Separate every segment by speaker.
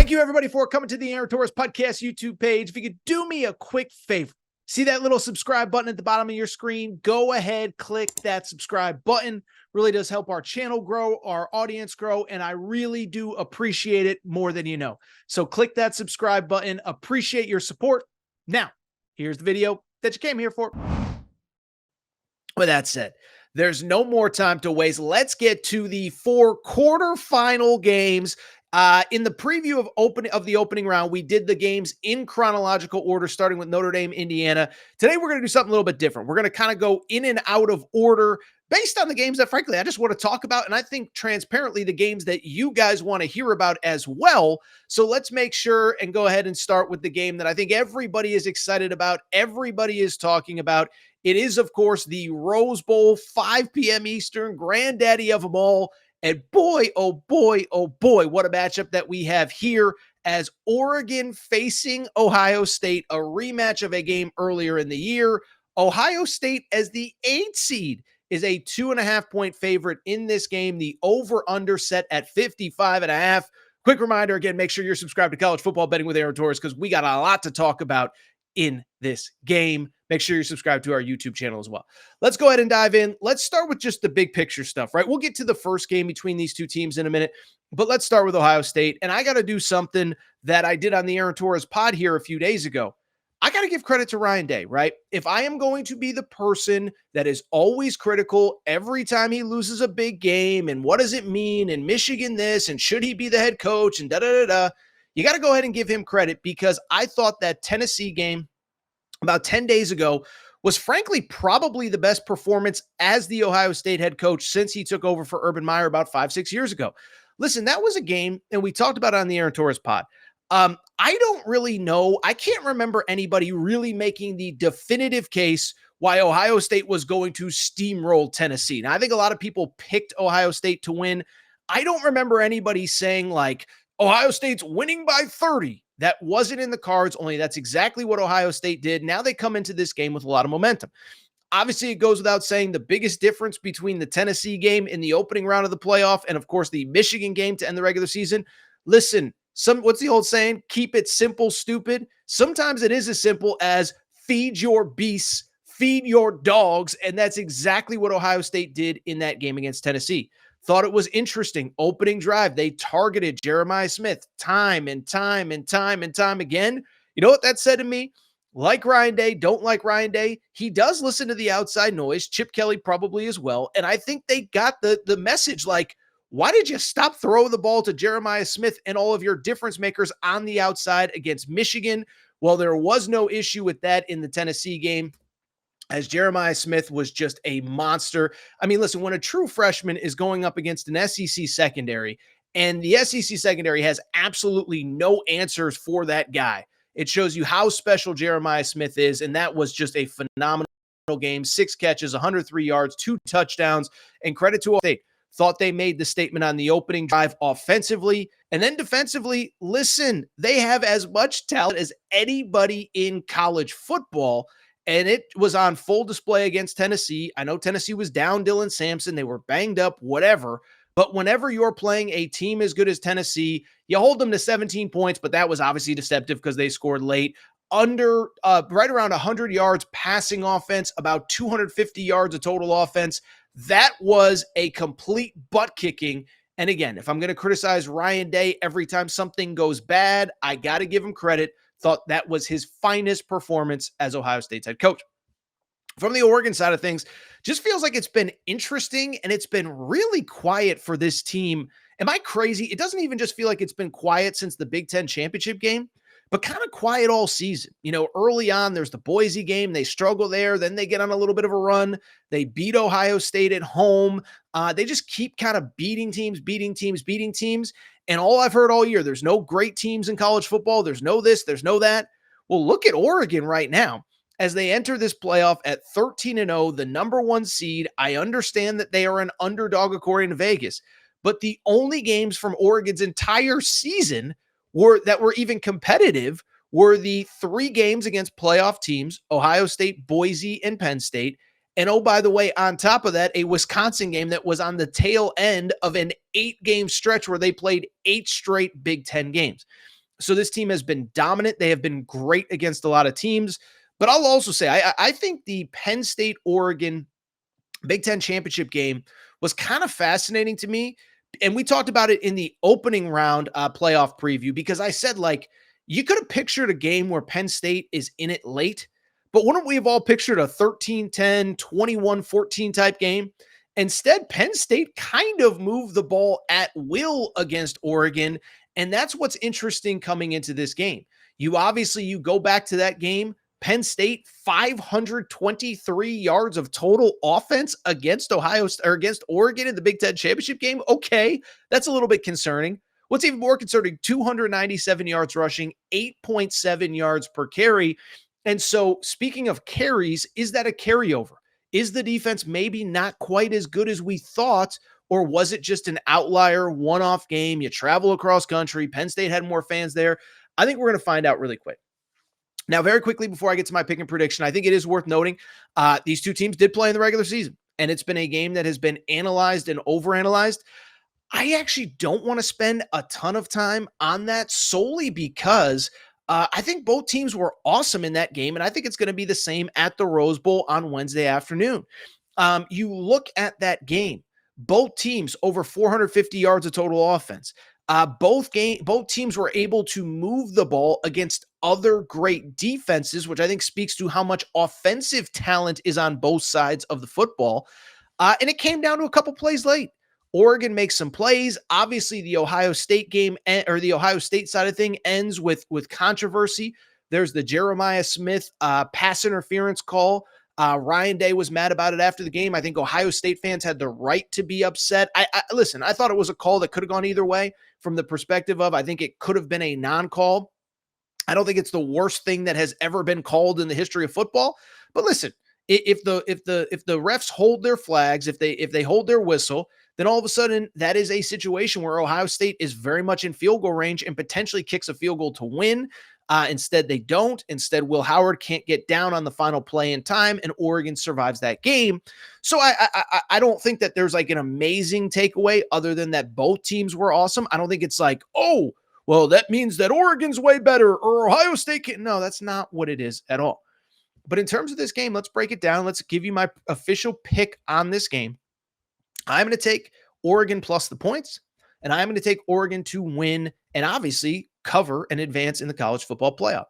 Speaker 1: Thank you, everybody, for coming to the Aaron Torres Podcast YouTube page. If you could do me a quick favor, see that little subscribe button at the bottom of your screen? Go ahead, click that subscribe button. Really does help our channel grow, our audience grow, and I really do appreciate it more than you know. So click that subscribe button. Appreciate your support. Now, here's the video that you came here for. With that said, there's no more time to waste. Let's get to the 4 quarterfinal games. In the preview of the opening round, we did the games in chronological order, starting with Notre Dame, Indiana. Today, we're going to do something a little bit different. We're going to kind of go in and out of order based on the games that, frankly, I just want to talk about. And I think transparently, the games that you guys want to hear about as well. So let's make sure and go ahead and start with the game that I think everybody is excited about. Everybody is talking about. It is, of course, the Rose Bowl, 5 p.m. Eastern, granddaddy of them all. And boy, oh boy, what a matchup that we have here as Oregon facing Ohio State, a rematch of a game earlier in the year. Ohio State, as the 8th seed, is a 2.5-point favorite in this game. The over-under set at 55.5. Quick reminder, again, make sure you're subscribed to College Football Betting with Aaron Torres because we got a lot to talk about in this game. Make sure you're subscribed to our YouTube channel as well. Let's go ahead and dive in. Let's start with just the big picture stuff, right? We'll get to the first game between these two teams in a minute, but let's start with Ohio State. And I got to do something that I did on the Aaron Torres pod here a few days ago. I got to give credit to Ryan Day, right? If I am going to be the person that is always critical every time he loses a big game and what does it mean and Michigan this and should he be the head coach and da-da-da-da, you got to go ahead and give him credit because I thought that Tennessee game about 10 days ago was frankly probably the best performance as the Ohio State head coach since he took over for Urban Meyer about 5-6 years ago. Listen, that was a game, and we talked about it on the Aaron Torres pod. I don't really know. I can't remember anybody really making the definitive case why Ohio State was going to steamroll Tennessee. Now, I think a lot of people picked Ohio State to win. I don't remember anybody saying like, Ohio State's winning by 30. That wasn't in the cards, only that's exactly what Ohio State did. Now they come into this game with a lot of momentum. Obviously, it goes without saying the biggest difference between the Tennessee game in the opening round of the playoff and, of course, the Michigan game to end the regular season. Listen, what's the old saying? Keep it simple, stupid. Sometimes it is as simple as feed your beasts, feed your dogs, and that's exactly what Ohio State did in that game against Tennessee. Thought it was interesting. Opening drive, they targeted Jeremiah Smith time and time again. You know what that said to me? Like Ryan Day, don't like Ryan Day. He does listen to the outside noise. Chip Kelly probably as well. And I think they got the message like, why did you stop throwing the ball to Jeremiah Smith and all of your difference makers on the outside against Michigan? Well, there was no issue with that in the Tennessee game, as Jeremiah Smith was just a monster. I mean, listen, when a true freshman is going up against an SEC secondary, and the SEC secondary has absolutely no answers for that guy, it shows you how special Jeremiah Smith is, and that was just a phenomenal game. 6 catches, 103 yards, 2 touchdowns, and credit to Ohio State. Thought they made the statement on the opening drive offensively, and then defensively, listen, they have as much talent as anybody in college football, and it was on full display against Tennessee. I know Tennessee was down Dylan Sampson. They were banged up, whatever. But whenever you're playing a team as good as Tennessee, you hold them to 17 points, but that was obviously deceptive because they scored late. Under right around 100 yards passing offense, about 250 yards of total offense. That was a complete butt kicking. And again, if I'm going to criticize Ryan Day every time something goes bad, I got to give him credit. Thought that was his finest performance as Ohio State's head coach. From the Oregon side of things, just feels like it's been interesting and it's been really quiet for this team. Am I crazy? It doesn't even just feel like it's been quiet since the Big Ten championship game, but kind of quiet all season. You know, early on, there's the Boise game. They struggle there. Then they get on a little bit of a run. They beat Ohio State at home. They just keep kind of beating teams. And all I've heard all year, there's no great teams in college football. There's no this, there's no that. Well, look at Oregon right now as they enter this playoff at 13-0, the number 1 seed. I understand that they are an underdog according to Vegas, but the only games from Oregon's entire season that were even competitive were the 3 games against playoff teams, Ohio State, Boise, and Penn State. And oh, by the way, on top of that, a Wisconsin game that was on the tail end of an 8-game stretch where they played 8 straight Big Ten games. So this team has been dominant. They have been great against a lot of teams. But I'll also say, I think the Penn State Oregon Big Ten championship game was kind of fascinating to me. And we talked about it in the opening round playoff preview because I said, like, you could have pictured a game where Penn State is in it late, but wouldn't we have all pictured a 13-10, 21-14 type game? Instead, Penn State kind of moved the ball at will against Oregon. And that's what's interesting coming into this game. You go back to that game. Penn State 523 yards of total offense against against Oregon in the Big Ten championship game. Okay, that's a little bit concerning. What's even more concerning, 297 yards rushing, 8.7 yards per carry. And so, speaking of carries, is that a carryover? Is the defense maybe not quite as good as we thought? Or was it just an outlier one-off game? You travel across country. Penn State had more fans there. I think we're going to find out really quick. Now, very quickly, before I get to my pick and prediction, I think it is worth noting these two teams did play in the regular season, and it's been a game that has been analyzed and overanalyzed. I actually don't want to spend a ton of time on that solely because I think both teams were awesome in that game, and I think it's going to be the same at the Rose Bowl on Wednesday afternoon. You look at that game, both teams over 450 yards of total offense. Both teams were able to move the ball against other great defenses, which I think speaks to how much offensive talent is on both sides of the football. And it came down to a couple plays late. Oregon makes some plays. Obviously, the Ohio State game or the Ohio State side of thing ends with controversy. There's the Jeremiah Smith pass interference call. Ryan Day was mad about it after the game. I think Ohio State fans had the right to be upset. Listen, I thought it was a call that could have gone either way from the perspective of I think it could have been a non-call. I don't think it's the worst thing that has ever been called in the history of football. But listen, if the refs hold their flags, if they hold their whistle, then all of a sudden that is a situation where Ohio State is very much in field goal range and potentially kicks a field goal to win. Instead, they don't. Instead, Will Howard can't get down on the final play in time, and Oregon survives that game. So I don't think that there's like an amazing takeaway other than that both teams were awesome. I don't think it's like, oh, well, that means that Oregon's way better or Ohio State can. No, that's not what it is at all. But in terms of this game, let's break it down. Let's give you my official pick on this game. I'm going to take Oregon plus the points, and I'm going to take Oregon to win and obviously cover and advance in the college football playoff.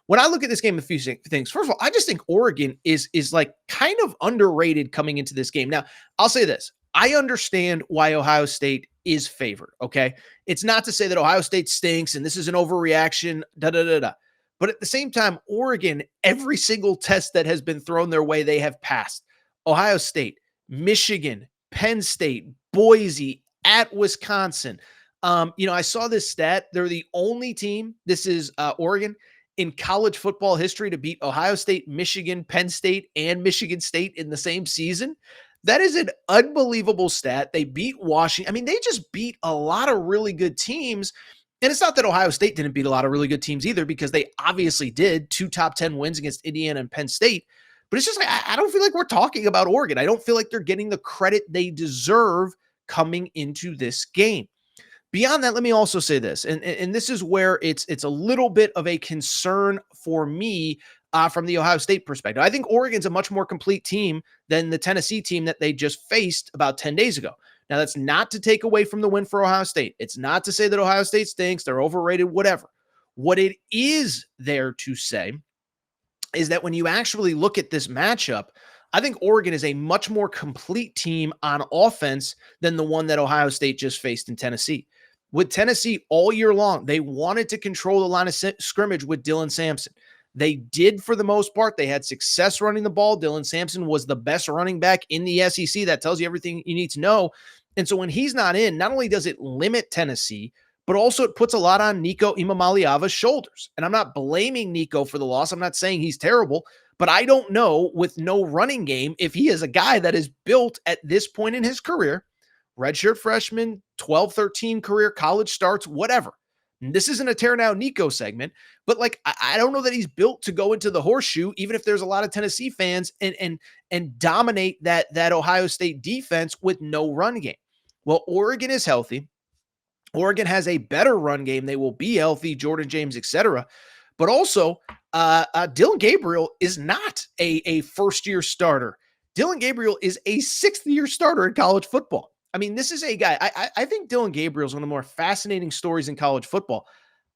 Speaker 1: When I look at this game, a few things. First of all, I just think Oregon is like kind of underrated coming into this game. Now, I'll say this. I understand why Ohio State is favored, okay? It's not to say that Ohio State stinks and this is an overreaction, da-da-da-da. But at the same time, Oregon, every single test that has been thrown their way, they have passed. Ohio State, Michigan, Penn State, Boise, at Wisconsin. I saw this stat. They're the only team, this is Oregon, in college football history to beat Ohio State, Michigan, Penn State, and Michigan State in the same season. That is an unbelievable stat. They beat Washington. I mean, they just beat a lot of really good teams. And it's not that Ohio State didn't beat a lot of really good teams either, because they obviously did. 2 top 10 wins against Indiana and Penn State. But it's just like, I don't feel like we're talking about Oregon. I don't feel like they're getting the credit they deserve coming into this game. Beyond that, let me also say this, and this is where it's a little bit of a concern for me from the Ohio State perspective. I think Oregon's a much more complete team than the Tennessee team that they just faced about 10 days ago. Now, that's not to take away from the win for Ohio State. It's not to say that Ohio State stinks, they're overrated, whatever. What it is there to say is that when you actually look at this matchup, I think Oregon is a much more complete team on offense than the one that Ohio State just faced in Tennessee. With Tennessee all year long, they wanted to control the line of scrimmage with Dylan Sampson. They did for the most part. They had success running the ball. Dylan Sampson was the best running back in the SEC. That tells you everything you need to know. And so when he's not in, not only does it limit Tennessee, but also it puts a lot on Nico Imamaliava's shoulders. And I'm not blaming Nico for the loss. I'm not saying he's terrible, but I don't know with no running game if he is a guy that is built at this point in his career, redshirt freshman, 12, 13 career college starts, whatever. And this isn't a tear down Nico segment, but like, I don't know that he's built to go into the horseshoe, even if there's a lot of Tennessee fans and dominate that Ohio State defense with no run game. Well, Oregon is healthy. Oregon has a better run game. They will be healthy, Jordan James, etc. But also, Dylan Gabriel is not a first-year starter. Dylan Gabriel is a sixth-year starter in college football. I mean, this is a guy. I think Dylan Gabriel is one of the more fascinating stories in college football.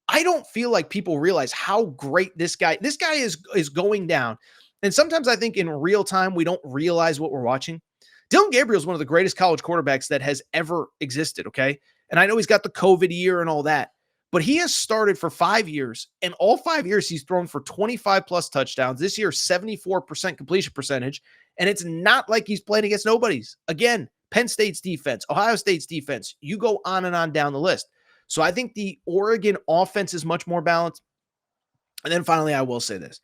Speaker 1: I don't feel like people realize how great this guy is going down. And sometimes I think in real time, we don't realize what we're watching. Dylan Gabriel is one of the greatest college quarterbacks that has ever existed. Okay. And I know he's got the COVID year and all that, but he has started for 5 years, and all 5 years he's thrown for 25 plus touchdowns. This year, 74% completion percentage. And it's not like he's playing against nobodies. Again, Penn State's defense, Ohio State's defense, you go on and on down the list. So I think the Oregon offense is much more balanced. And then finally, I will say this.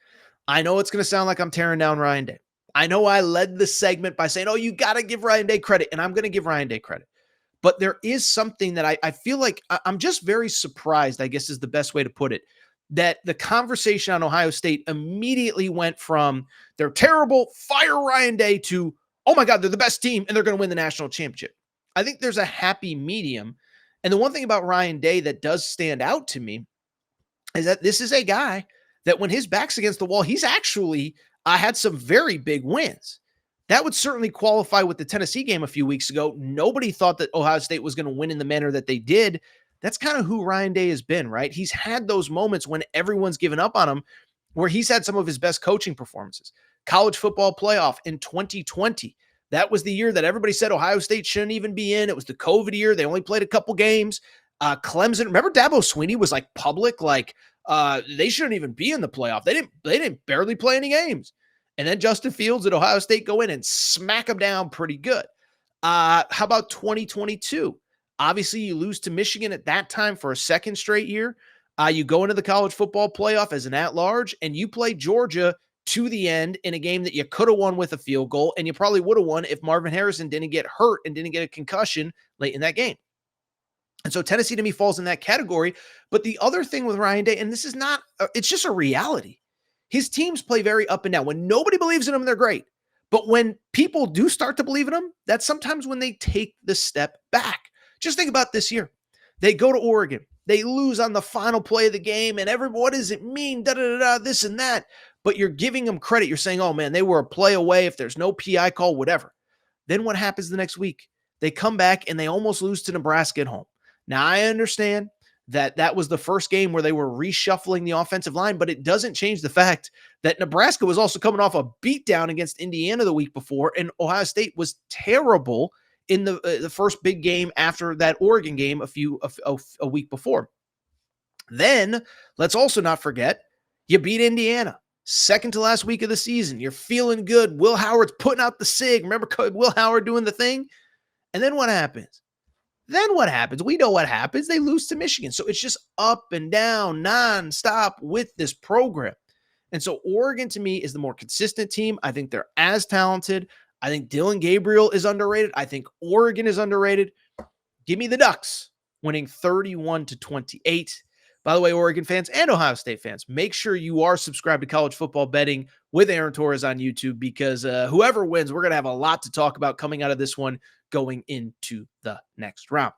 Speaker 1: I know it's going to sound like I'm tearing down Ryan Day. I know I led the segment by saying, oh, you got to give Ryan Day credit. And I'm going to give Ryan Day credit. But there is something that I feel like I'm just very surprised, I guess is the best way to put it, that the conversation on Ohio State immediately went from they're terrible, fire Ryan Day, to, oh my God, they're the best team and they're going to win the national championship. I think there's a happy medium. And the one thing about Ryan Day that does stand out to me is that this is a guy that when his back's against the wall, he's actually had some very big wins. That would certainly qualify with the Tennessee game a few weeks ago. Nobody thought that Ohio State was going to win in the manner that they did. That's kind of who Ryan Day has been, right? He's had those moments when everyone's given up on him, where he's had some of his best coaching performances. College football playoff in 2020. That was the year that everybody said Ohio State shouldn't even be in. It was the COVID year. They only played a couple games. Clemson, remember Dabo Swinney was like public, like they shouldn't even be in the playoff. They didn't barely play any games. And then Justin Fields at Ohio State go in and smack them down pretty good. How about 2022? Obviously, you lose to Michigan at that time for a second straight year. You go into the college football playoff as an at-large, and you play Georgia to the end in a game that you could have won with a field goal, and you probably would have won if Marvin Harrison didn't get hurt and didn't get a concussion late in that game. And so Tennessee to me falls in that category. But the other thing with Ryan Day, and this is not, it's just a reality. His teams play very up and down. When nobody believes in them, they're great. But when people do start to believe in them, that's sometimes when they take the step back. Just think about this year. They go to Oregon. They lose on the final play of the game, and what does it mean? This and that. But you're giving them credit. You're saying, oh man, they were a play away. If there's no PI call, whatever. Then what happens the next week? They come back and they almost lose to Nebraska at home. Now, I understand that was the first game where they were reshuffling the offensive line, but it doesn't change the fact that Nebraska was also coming off a beatdown against Indiana the week before, and Ohio State was terrible in the first big game after that Oregon game a week before. Then, let's also not forget, you beat Indiana. Second to last week of the season. You're feeling good. Will Howard's putting out the SIG. Remember Will Howard doing the thing? And then what happens? We know what happens. They lose to Michigan. So it's just up and down nonstop with this program. And so Oregon to me is the more consistent team. I think they're as talented. I think Dylan Gabriel is underrated. I think Oregon is underrated. Give me the Ducks winning 31-28. By the way, Oregon fans and Ohio State fans, make sure you are subscribed to College Football Betting with Aaron Torres on YouTube, because whoever wins, we're going to have a lot to talk about coming out of this one going into the next round.